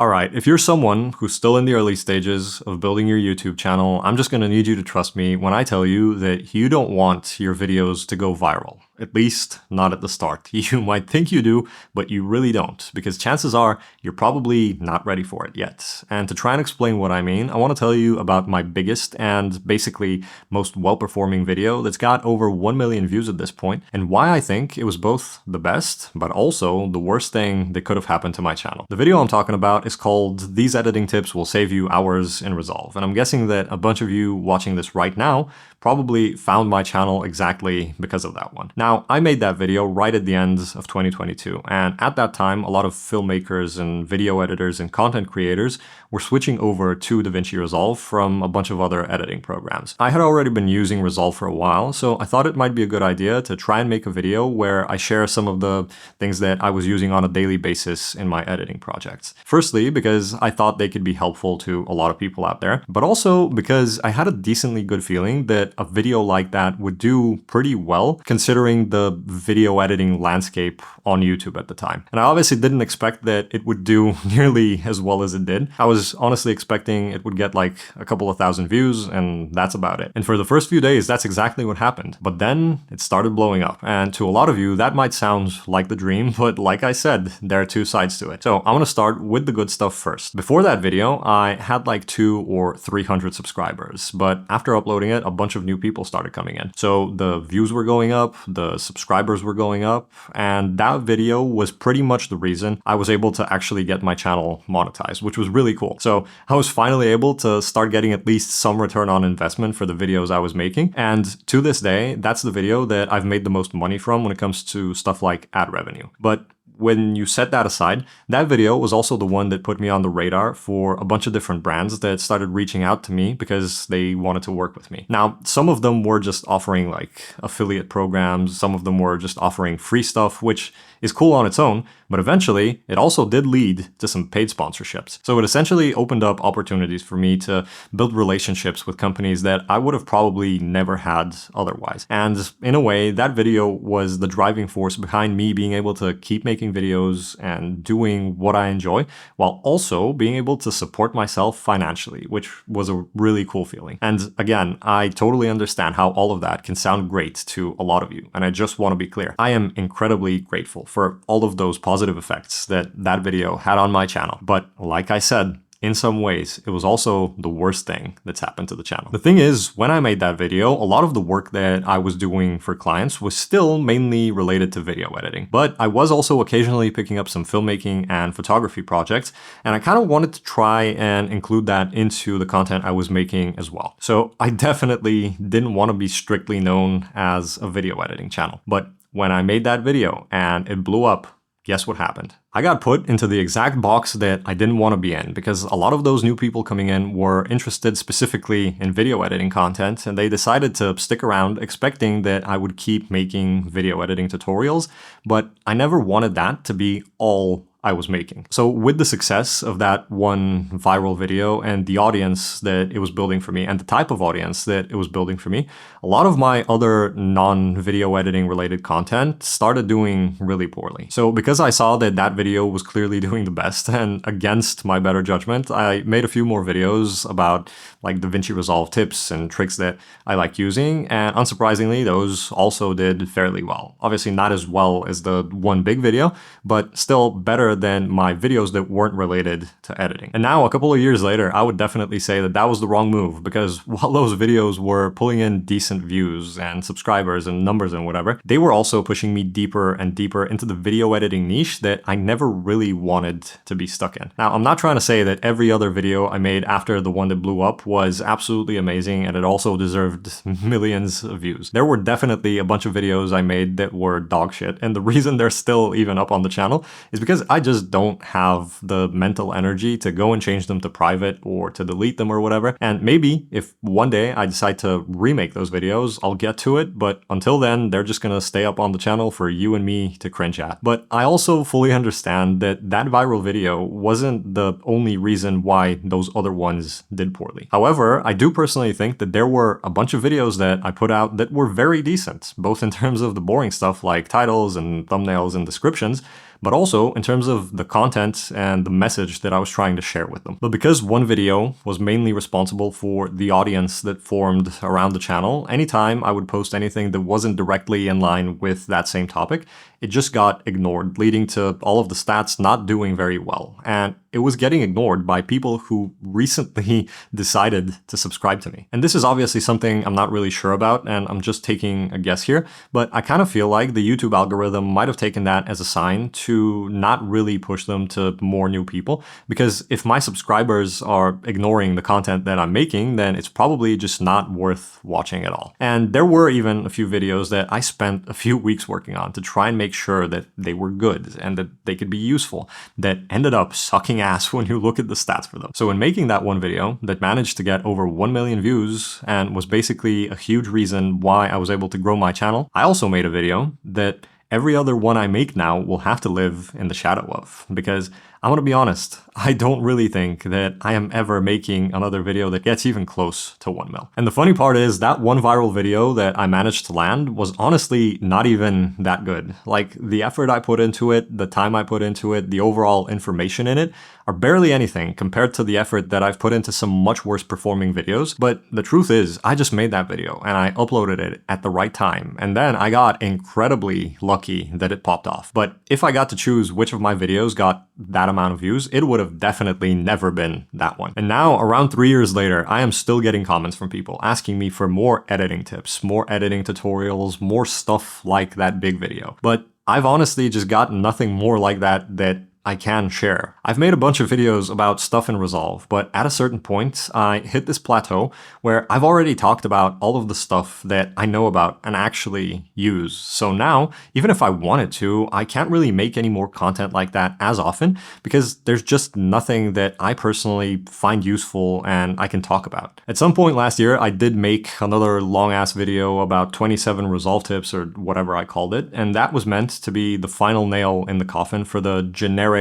Alright, if you're someone who's still in the early stages of building your YouTube channel, I'm just gonna need you to trust me when I tell you that you don't want your videos to go viral. At least, not at the start. You might think you do, but you really don't, because chances are you're probably not ready for it yet. And to try and explain what I mean, I want to tell you about my biggest and basically most well-performing video that's got over 1 million views at this point, and why I think it was both the best, but also the worst thing that could have happened to my channel. The video I'm talking about is called "These Editing Tips Will Save You Hours in Resolve," and I'm guessing that a bunch of you watching this right now probably found my channel exactly because of that one. Now, I made that video right at the end of 2022, and at that time, a lot of filmmakers and video editors and content creators were switching over to DaVinci Resolve from a bunch of other editing programs. I had already been using Resolve for a while, so I thought it might be a good idea to try and make a video where I share some of the things that I was using on a daily basis in my editing projects. Firstly, because I thought they could be helpful to a lot of people out there, but also because I had a decently good feeling that a video like that would do pretty well considering the video editing landscape on YouTube at the time. And I obviously didn't expect that it would do nearly as well as it did. I was honestly expecting it would get like a couple of thousand views, and that's about it. And for the first few days, that's exactly what happened. But then it started blowing up. And to a lot of you, that might sound like the dream, but like I said, there are two sides to it. So I'm gonna start with the good stuff first. Before that video, I had like 200 or 300 subscribers, but after uploading it, a bunch of new people started coming in. So the views were going up, the subscribers were going up, and that video was pretty much the reason I was able to actually get my channel monetized, which was really cool. So I was finally able to start getting at least some return on investment for the videos I was making. And to this day, that's the video that I've made the most money from when it comes to stuff like ad revenue. But when you set that aside, that video was also the one that put me on the radar for a bunch of different brands that started reaching out to me because they wanted to work with me. Now, some of them were just offering like affiliate programs, some of them were just offering free stuff, which is cool on its own, but eventually it also did lead to some paid sponsorships. So it essentially opened up opportunities for me to build relationships with companies that I would have probably never had otherwise. And in a way, that video was the driving force behind me being able to keep making videos and doing what I enjoy, while also being able to support myself financially, which was a really cool feeling. And again, I totally understand how all of that can sound great to a lot of you, and I just want to be clear. I am incredibly grateful for all of those positive effects that that video had on my channel. But like I said, in some ways, it was also the worst thing that's happened to the channel. The thing is, when I made that video, a lot of the work that I was doing for clients was still mainly related to video editing. But I was also occasionally picking up some filmmaking and photography projects, and I kind of wanted to try and include that into the content I was making as well. So I definitely didn't want to be strictly known as a video editing channel. But when I made that video and it blew up, guess what happened? I got put into the exact box that I didn't want to be in, because a lot of those new people coming in were interested specifically in video editing content, and they decided to stick around expecting that I would keep making video editing tutorials, but I never wanted that to be all I was making. So with the success of that one viral video and the audience that it was building for me and the type of audience that it was building for me, a lot of my other non-video editing related content started doing really poorly. So because I saw that that video was clearly doing the best, and against my better judgment, I made a few more videos about like DaVinci Resolve tips and tricks that I like using, and unsurprisingly, those also did fairly well. Obviously not as well as the one big video, but still better than my videos that weren't related to editing. And now, a couple of years later, I would definitely say that that was the wrong move, because while those videos were pulling in decent views and subscribers and numbers and whatever, they were also pushing me deeper and deeper into the video editing niche that I never really wanted to be stuck in. Now, I'm not trying to say that every other video I made after the one that blew up was absolutely amazing and it also deserved millions of views. There were definitely a bunch of videos I made that were dog shit, and the reason they're still even up on the channel is because I just don't have the mental energy to go and change them to private or to delete them or whatever. And maybe if one day I decide to remake those videos, I'll get to it. But until then, they're just gonna stay up on the channel for you and me to cringe at. But I also fully understand that that viral video wasn't the only reason why those other ones did poorly. However, I do personally think that there were a bunch of videos that I put out that were very decent, both in terms of the boring stuff like titles and thumbnails and descriptions, but also in terms of the content and the message that I was trying to share with them. But because one video was mainly responsible for the audience that formed around the channel, anytime I would post anything that wasn't directly in line with that same topic, it just got ignored, leading to all of the stats not doing very well. And it was getting ignored by people who recently decided to subscribe to me. And this is obviously something I'm not really sure about, and I'm just taking a guess here, but I kind of feel like the YouTube algorithm might have taken that as a sign to not really push them to more new people, because if my subscribers are ignoring the content that I'm making, then it's probably just not worth watching at all. And there were even a few videos that I spent a few weeks working on to try and make sure that they were good and that they could be useful, that ended up sucking ass when you look at the stats for them. So in making that one video that managed to get over 1 million views and was basically a huge reason why I was able to grow my channel, I also made a video that every other one I make now will have to live in the shadow of, because I'm gonna be honest, I don't really think that I am ever making another video that gets even close to 1 mil. And the funny part is that one viral video that I managed to land was honestly not even that good. Like, the effort I put into it, the time I put into it, the overall information in it are barely anything compared to the effort that I've put into some much worse performing videos. But the truth is, I just made that video and I uploaded it at the right time. And then I got incredibly lucky that it popped off. But if I got to choose which of my videos got that amount of views, it would have definitely never been that one. And now, around 3 years later, I am still getting comments from people asking me for more editing tips, more editing tutorials, more stuff like that big video. But I've honestly just got nothing more like that I can share. I've made a bunch of videos about stuff in Resolve, but at a certain point, I hit this plateau where I've already talked about all of the stuff that I know about and actually use. So now, even if I wanted to, I can't really make any more content like that as often because there's just nothing that I personally find useful and I can talk about. At some point last year, I did make another long-ass video about 27 Resolve tips or whatever I called it, and that was meant to be the final nail in the coffin for the generic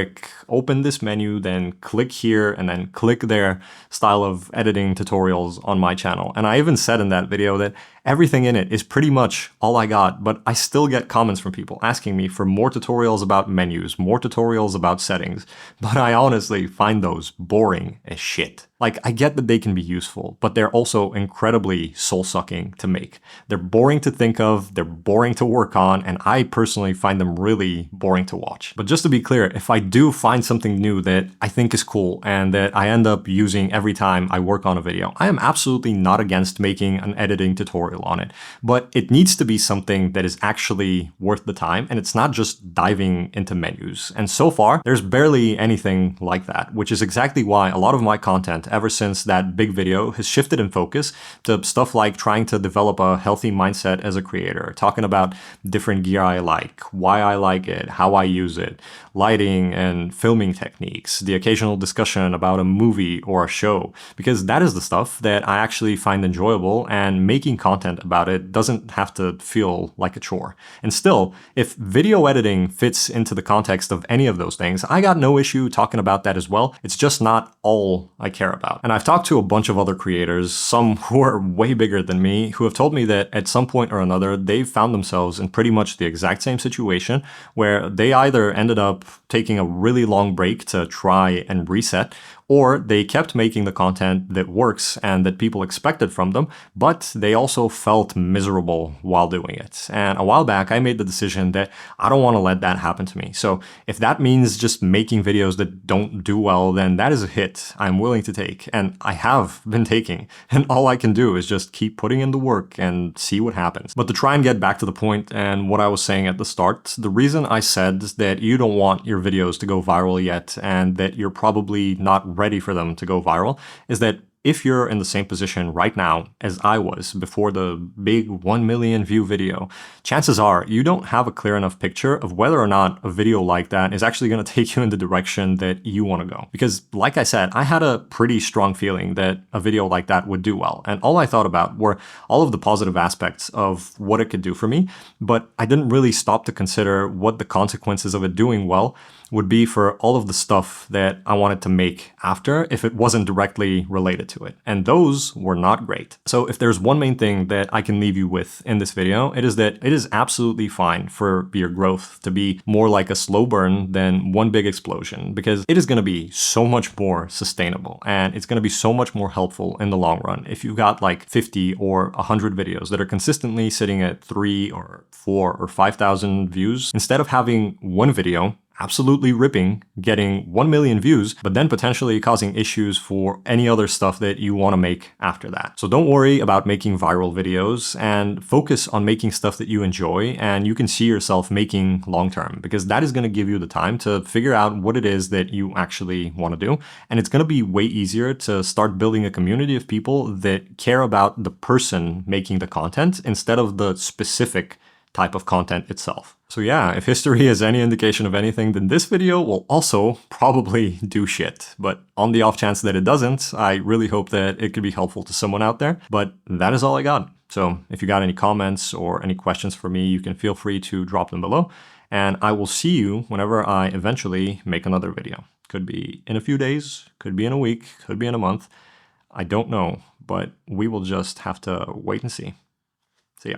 open this menu, then click here, and then click there style of editing tutorials on my channel. And I even said in that video that everything in it is pretty much all I got, but I still get comments from people asking me for more tutorials about menus, more tutorials about settings, but I honestly find those boring as shit. Like, I get that they can be useful, but they're also incredibly soul-sucking to make. They're boring to think of, they're boring to work on, and I personally find them really boring to watch. But just to be clear, if I do find something new that I think is cool and that I end up using every time I work on a video, I am absolutely not against making an editing tutorial on it, but it needs to be something that is actually worth the time, and it's not just diving into menus. And so far, there's barely anything like that, which is exactly why a lot of my content ever since that big video has shifted in focus to stuff like trying to develop a healthy mindset as a creator, talking about different gear I like, why I like it, how I use it, lighting and filming techniques, the occasional discussion about a movie or a show, because that is the stuff that I actually find enjoyable, and making content about it doesn't have to feel like a chore. And still, if video editing fits into the context of any of those things, I got no issue talking about that as well. It's just not all I care about. And I've talked to a bunch of other creators, some who are way bigger than me, who have told me that at some point or another, they've found themselves in pretty much the exact same situation where they either ended up taking a really long break to try and reset, or they kept making the content that works and that people expected from them, but they also felt miserable while doing it. And a while back, I made the decision that I don't want to let that happen to me. So if that means just making videos that don't do well, then that is a hit I'm willing to take, and I have been taking. And all I can do is just keep putting in the work and see what happens. But to try and get back to the point and what I was saying at the start, the reason I said that you don't want your videos to go viral yet and that you're probably not ready for them to go viral is that if you're in the same position right now as I was before the big 1 million view video, chances are you don't have a clear enough picture of whether or not a video like that is actually going to take you in the direction that you want to go. Because like I said, I had a pretty strong feeling that a video like that would do well. And all I thought about were all of the positive aspects of what it could do for me, but I didn't really stop to consider what the consequences of it doing well would be for all of the stuff that I wanted to make after if it wasn't directly related to it. And those were not great. So if there's one main thing that I can leave you with in this video, it is that it is absolutely fine for your growth to be more like a slow burn than one big explosion, because it is going to be so much more sustainable and it's going to be so much more helpful in the long run if you've got like 50 or 100 videos that are consistently sitting at 3 or 4 or 5,000 views, instead of having one video absolutely ripping, getting 1 million views, but then potentially causing issues for any other stuff that you want to make after that. So don't worry about making viral videos and focus on making stuff that you enjoy and you can see yourself making long term, because that is going to give you the time to figure out what it is that you actually want to do. And it's going to be way easier to start building a community of people that care about the person making the content instead of the specific type of content itself. So yeah, if history is any indication of anything, then this video will also probably do shit. But on the off chance that it doesn't, I really hope that it could be helpful to someone out there. But that is all I got. So if you got any comments or any questions for me, you can feel free to drop them below. And I will see you whenever I eventually make another video. Could be in a few days, could be in a week, could be in a month. I don't know, but we will just have to wait and see. See ya.